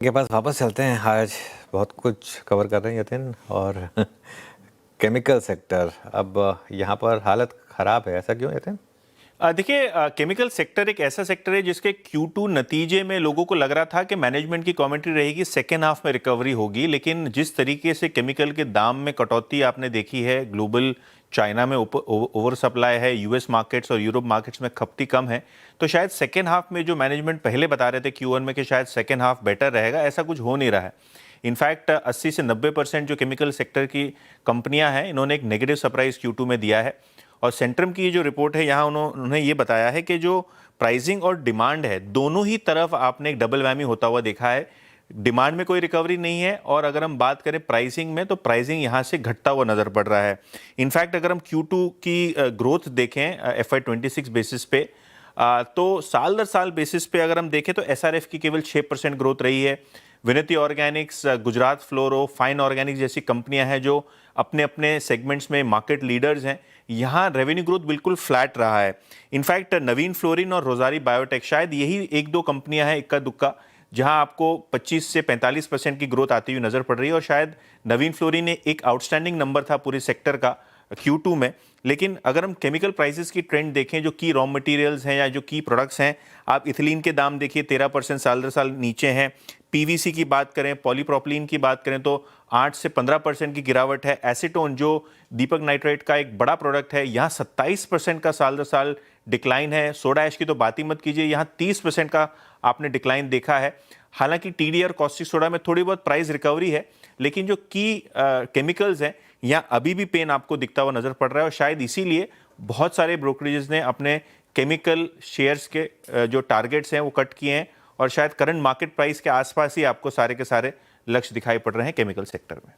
के पास वापस चलते हैं। आज बहुत कुछ कवर कर रहे हैं यतिन, और केमिकल सेक्टर अब यहाँ पर हालत ख़राब है, ऐसा क्यों यतिन? देखिए, केमिकल सेक्टर एक ऐसा सेक्टर है जिसके Q2 नतीजे में लोगों को लग रहा था कि मैनेजमेंट की कमेंट्री रहेगी सेकेंड हाफ में रिकवरी होगी, लेकिन जिस तरीके से केमिकल के दाम में कटौती आपने देखी है, ग्लोबल चाइना में ओवर सप्लाई है, यूएस मार्केट्स और यूरोप मार्केट्स में खपती कम है, तो शायद सेकेंड हाफ में जो मैनेजमेंट पहले बता रहे थे Q1 में कि शायद सेकेंड हाफ बेटर रहेगा, ऐसा कुछ हो नहीं रहा है। इनफैक्ट 80 से 90% जो केमिकल सेक्टर की कंपनियां हैं, इन्होंने एक नेगेटिव सरप्राइज Q2 में दिया है। और सेंट्रम की जो रिपोर्ट है, यहाँ उन्होंने ये बताया है कि जो प्राइसिंग और डिमांड है, दोनों ही तरफ आपने एक डबल वैमी होता हुआ देखा है। डिमांड में कोई रिकवरी नहीं है, और अगर हम बात करें प्राइसिंग में, तो प्राइसिंग यहाँ से घटता हुआ नजर पड़ रहा है। इनफैक्ट अगर हम Q2 की ग्रोथ देखें FY26 बेसिस पे, तो साल दर साल बेसिस पे अगर हम देखें तो SRF की केवल 6% ग्रोथ रही है। विनती ऑर्गेनिक्स, गुजरात फ्लोरो, फाइन ऑर्गेनिक्स जैसी कंपनियां हैं जो अपने अपने सेगमेंट्स में मार्केट लीडर्स हैं, यहाँ रेवेन्यू ग्रोथ बिल्कुल फ्लैट रहा है। इनफैक्ट नवीन फ्लोरिन और रोजारी बायोटेक शायद यही एक दो कंपनियां हैं इक्का दुक्का जहां आपको 25 से 45% की ग्रोथ आती हुई नजर पड़ रही है, और शायद नवीन फ्लोरिन ने एक आउटस्टैंडिंग नंबर था पूरे सेक्टर का Q2 में। लेकिन अगर हम केमिकल प्राइसेस की ट्रेंड देखें, जो की रॉ मटेरियल्स हैं या जो की प्रोडक्ट्स हैं, आप इथिलीन के दाम देखिए 13% साल दर साल नीचे हैं। पीवीसी की बात करें, पॉलीप्रोपिलीन की बात करें तो 8 से 15% की गिरावट है। एसीटोन जो दीपक नाइट्रेट का एक बड़ा प्रोडक्ट है, यहाँ 27% का साल दर साल डिक्लाइन है। सोडा ऐश की तो बात ही मत कीजिए, यहाँ 30% का आपने डिक्लाइन देखा है। हालांकि TDI कॉस्टिक सोडा में थोड़ी बहुत प्राइस रिकवरी है, लेकिन जो की केमिकल्स हैं, यहाँ अभी भी पेन आपको दिखता हुआ नजर पड़ रहा है, और शायद इसीलिए बहुत सारे ब्रोकरेजेस ने अपने केमिकल शेयर्स के जो टारगेट्स हैं वो कट किए हैं, और शायद करंट मार्केट प्राइस के आसपास ही आपको सारे के सारे लक्ष्य दिखाई पड़ रहे हैं केमिकल सेक्टर में।